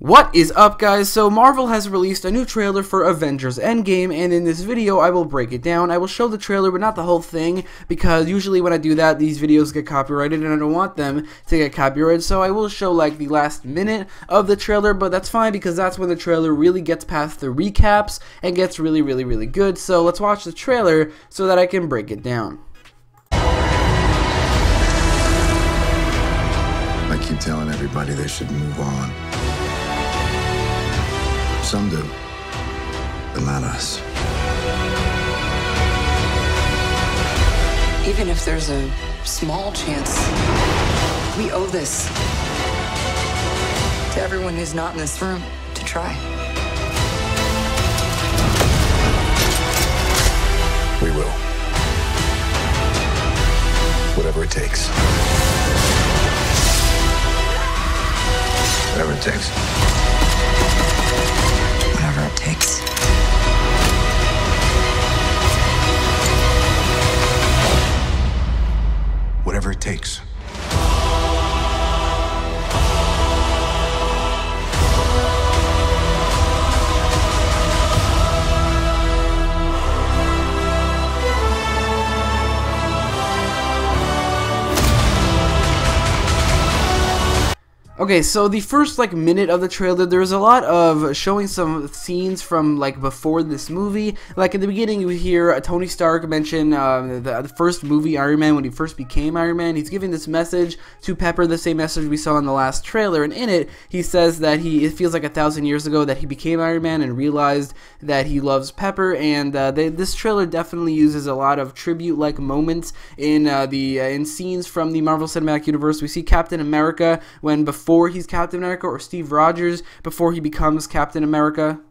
What is up, guys? So Marvel has released a new trailer for Avengers Endgame, and in this video I will break it down. I will show the trailer but not the whole thing, because usually when I do that these videos get copyrighted and I don't want them to get copyrighted. So I will show like the last minute of the trailer, but that's fine because that's when the trailer really gets past the recaps and gets really good. So let's watch the trailer so that I can break it down. I keep telling everybody they should move on. Some do, but not us. Even if there's a small chance, we owe this to everyone who's not in this room to try. We will. Whatever it takes. Whatever it takes. Whatever it takes. Whatever it takes. Okay, so the first minute of the trailer, there's a lot of showing some scenes from before this movie. Like in the beginning, you hear Tony Stark mention the first movie Iron Man, when he first became Iron Man. He's giving this message to Pepper, the same message we saw in the last trailer, and in it he says that it feels like 1,000 years ago that he became Iron Man and realized that he loves Pepper. And this trailer definitely uses a lot of tribute-like moments in scenes from the Marvel Cinematic Universe. We see Captain America before he's Captain America, or Steve Rogers before he becomes Captain America.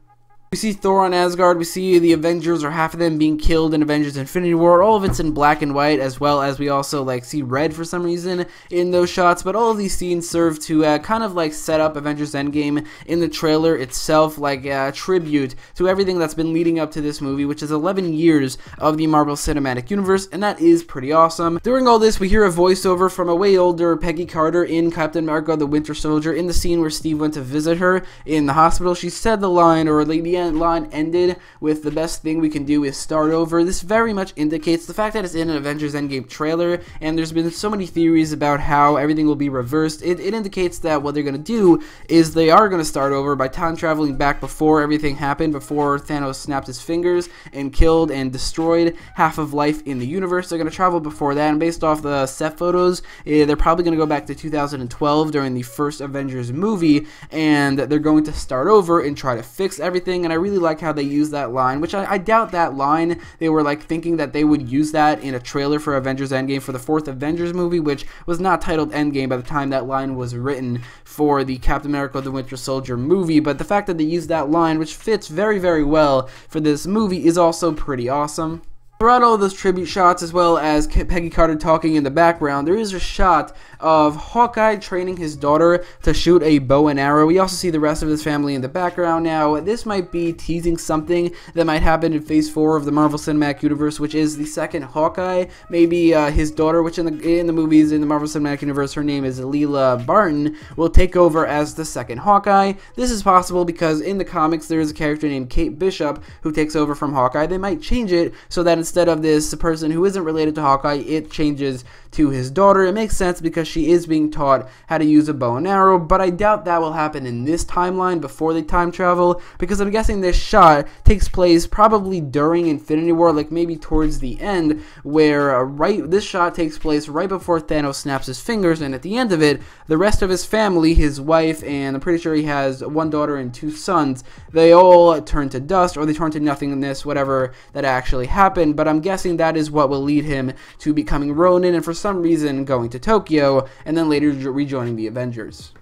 We see Thor on Asgard, we see the Avengers, or half of them, being killed in Avengers Infinity War. All of it's in black and white, as well as we also see red for some reason in those shots. But all of these scenes serve to kind of set up Avengers Endgame in the trailer itself, like a tribute to everything that's been leading up to this movie, which is 11 years of the Marvel Cinematic Universe, and that is pretty awesome. During all this, we hear a voiceover from a way older Peggy Carter in Captain America the Winter Soldier. In the scene where Steve went to visit her in the hospital, she said the line, or the line ended with, "The best thing we can do is start over." This very much indicates the fact that it's in an Avengers Endgame trailer, and there's been so many theories about how everything will be reversed. It indicates that what they're going to do is they are going to start over by time traveling back before everything happened, before Thanos snapped his fingers and killed and destroyed half of life in the universe. They're going to travel before that, and based off the set photos, they're probably going to go back to 2012 during the first Avengers movie, and they're going to start over and try to fix everything. And I really like how they use that line, which I doubt that line. They were thinking that they would use that in a trailer for Avengers Endgame for the fourth Avengers movie, which was not titled Endgame by the time that line was written for the Captain America the Winter Soldier movie. But the fact that they used that line, which fits very well for this movie, is also pretty awesome. Throughout all those tribute shots, as well as Peggy Carter talking in the background, there is a shot of Hawkeye training his daughter to shoot a bow and arrow. We also see the rest of his family in the background. Now, this might be teasing something that might happen in Phase 4 of the Marvel Cinematic Universe, which is the second Hawkeye. Maybe his daughter, which in the movies in the Marvel Cinematic Universe, her name is Leela Barton, will take over as the second Hawkeye. This is possible because in the comics there is a character named Kate Bishop who takes over from Hawkeye. They might change it so that instead of this person who isn't related to Hawkeye, it changes to his daughter. It makes sense because she is being taught how to use a bow and arrow, but I doubt that will happen in this timeline before they time travel, because I'm guessing this shot takes place probably during Infinity War, maybe towards the end, where this shot takes place right before Thanos snaps his fingers, and at the end of it, the rest of his family, his wife, and I'm pretty sure he has one daughter and two sons, they all turn to dust, or they turn to nothingness, whatever that actually happened. But I'm guessing that is what will lead him to becoming Ronin, and for some reason going to Tokyo, and then later rejoining the Avengers.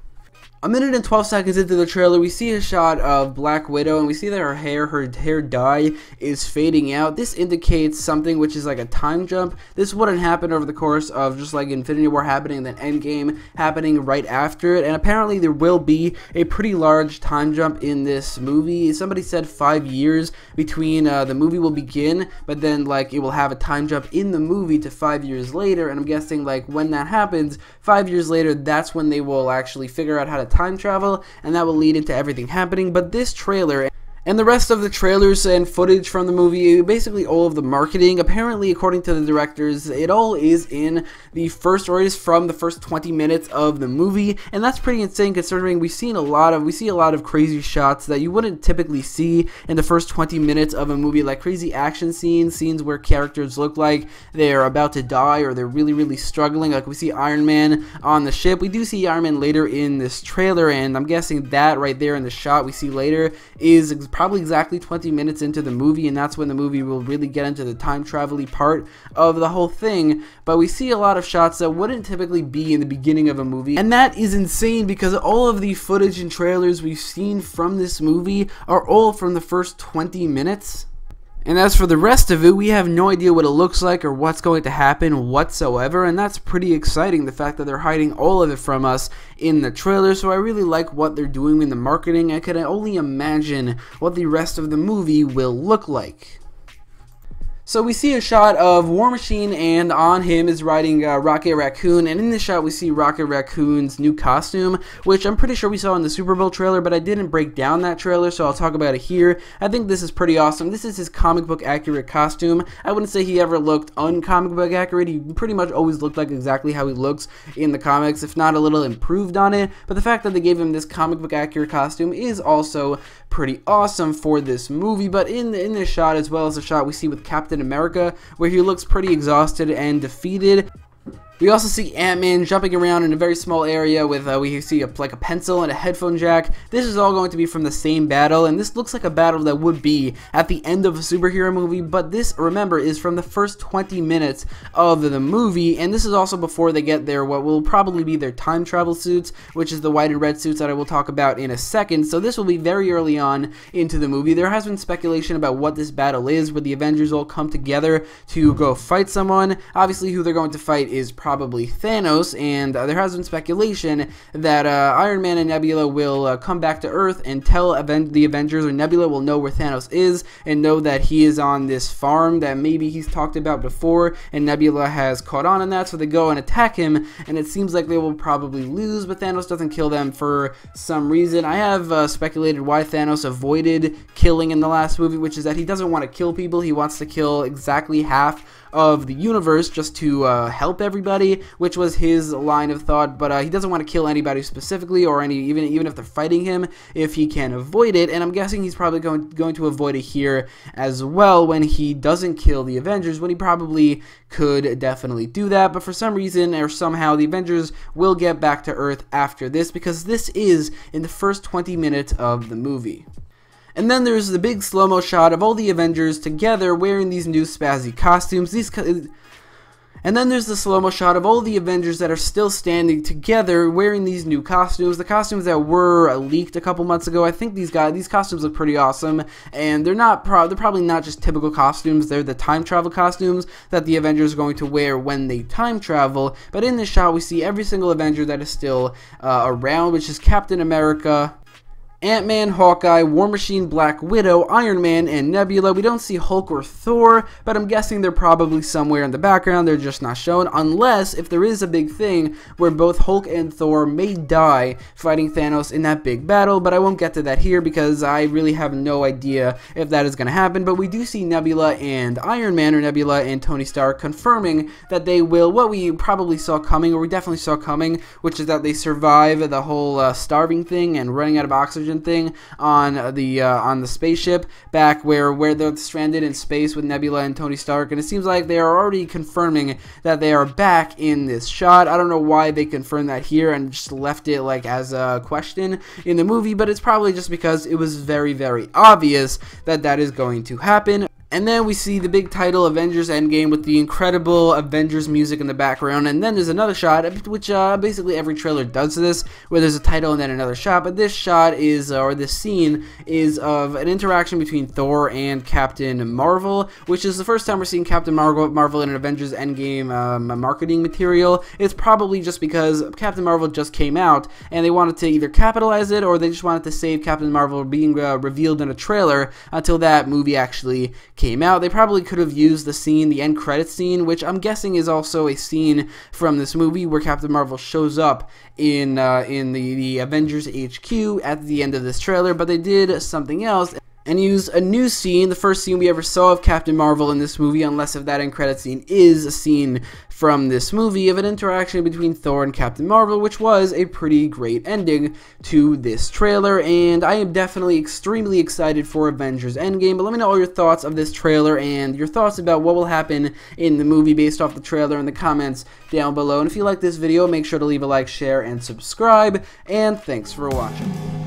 A minute and 12 seconds into the trailer, we see a shot of Black Widow, and we see that her hair dye is fading out. This indicates something, which is like a time jump. This wouldn't happen over the course of just like Infinity War happening and then Endgame happening right after it, and apparently there will be a pretty large time jump in this movie. Somebody said 5 years between the movie will begin, but then like it will have a time jump in the movie to 5 years later, and I'm guessing like when that happens, 5 years later, that's when they will actually figure out how to that time travel, and that will lead into everything happening. But this trailer and the rest of the trailers and footage from the movie, basically all of the marketing, apparently according to the directors, it all is in the first, or is from the first 20 minutes of the movie, and that's pretty insane considering we see a lot of crazy shots that you wouldn't typically see in the first 20 minutes of a movie, like crazy action scenes where characters look like they're about to die or they're really struggling. Like we see Iron Man on the ship. We do see Iron Man later in this trailer, and I'm guessing that right there in the shot we see later is probably exactly 20 minutes into the movie, and that's when the movie will really get into the time travel-y part of the whole thing. But we see a lot of shots that wouldn't typically be in the beginning of a movie, and that is insane because all of the footage and trailers we've seen from this movie are all from the first 20 minutes. And as for the rest of it, we have no idea what it looks like or what's going to happen whatsoever, and that's pretty exciting, the fact that they're hiding all of it from us in the trailer. So I really like what they're doing in the marketing. I can only imagine what the rest of the movie will look like. So we see a shot of War Machine, and on him is riding Rocket Raccoon, and in this shot we see Rocket Raccoon's new costume, which I'm pretty sure we saw in the Super Bowl trailer, but I didn't break down that trailer, so I'll talk about it here. I think this is pretty awesome. This is his comic book accurate costume. I wouldn't say he ever looked uncomic book accurate. He pretty much always looked like exactly how he looks in the comics, if not a little improved on it, but the fact that they gave him this comic book accurate costume is also pretty awesome for this movie. But in this shot, as well as the shot we see with Captain America, where he looks pretty exhausted and defeated, we also see Ant-Man jumping around in a very small area with, we see like a pencil and a headphone jack. This is all going to be from the same battle, and this looks like a battle that would be at the end of a superhero movie, but this, remember, is from the first 20 minutes of the movie, and this is also before they get their, what will probably be their time travel suits, which is the white and red suits that I will talk about in a second. So this will be very early on into the movie. There has been speculation about what this battle is, where the Avengers all come together to go fight someone. Obviously, who they're going to fight is probably Thanos, and there has been speculation that Iron Man and Nebula will come back to Earth and tell the Avengers, or Nebula will know where Thanos is and know that he is on this farm that maybe he's talked about before, and Nebula has caught on in that, so they go and attack him, and it seems like they will probably lose, but Thanos doesn't kill them for some reason. I have speculated why Thanos avoided killing in the last movie, which is that he doesn't want to kill people. He wants to kill exactly half of the universe just to help everybody, which was his line of thought, but he doesn't want to kill anybody specifically, or even if they're fighting him, if he can avoid it, and I'm guessing he's probably going to avoid it here as well when he doesn't kill the Avengers, when he probably could definitely do that. But for some reason or somehow the Avengers will get back to Earth after this, because this is in the first 20 minutes of the movie. And then there's the big slow-mo shot of all the Avengers together wearing these new spazzy costumes. And then there's the slow-mo shot of all the Avengers that are still standing together wearing these new costumes. The costumes that were leaked a couple months ago. I think these costumes look pretty awesome, and they're probably not just typical costumes. They're the time travel costumes that the Avengers are going to wear when they time travel. But in this shot, we see every single Avenger that is still around, which is Captain America, Ant-Man, Hawkeye, War Machine, Black Widow, Iron Man, and Nebula. We don't see Hulk or Thor, but I'm guessing they're probably somewhere in the background. They're just not shown, unless if there is a big thing where both Hulk and Thor may die fighting Thanos in that big battle, but I won't get to that here because I really have no idea if that is going to happen. But we do see Nebula and Iron Man, or Nebula and Tony Stark, confirming that they will, what we probably saw coming, or we definitely saw coming, which is that they survive the whole starving thing and running out of oxygen thing on the spaceship back where they're stranded in space with Nebula and Tony Stark, and it seems like they are already confirming that they are back in this shot. I don't know why they confirmed that here and just left it like as a question in the movie, but it's probably just because it was very, very obvious that that is going to happen. And then we see the big title, Avengers Endgame, with the incredible Avengers music in the background. And then there's another shot, which basically every trailer does this, where there's a title and then another shot. But this shot is, or this scene is of an interaction between Thor and Captain Marvel, which is the first time we're seeing Captain Marvel in an Avengers Endgame marketing material. It's probably just because Captain Marvel just came out, and they wanted to either capitalize it, or they just wanted to save Captain Marvel being revealed in a trailer until that movie actually came out. They probably could have used the scene, the end credits scene, which I'm guessing is also a scene from this movie where Captain Marvel shows up in the Avengers HQ at the end of this trailer, but they did something else and use a new scene, the first scene we ever saw of Captain Marvel in this movie, unless if that end credit scene is a scene from this movie, of an interaction between Thor and Captain Marvel, which was a pretty great ending to this trailer, and I am definitely extremely excited for Avengers Endgame. But let me know all your thoughts of this trailer and your thoughts about what will happen in the movie based off the trailer in the comments down below. And if you like this video, make sure to leave a like, share, and subscribe, and thanks for watching.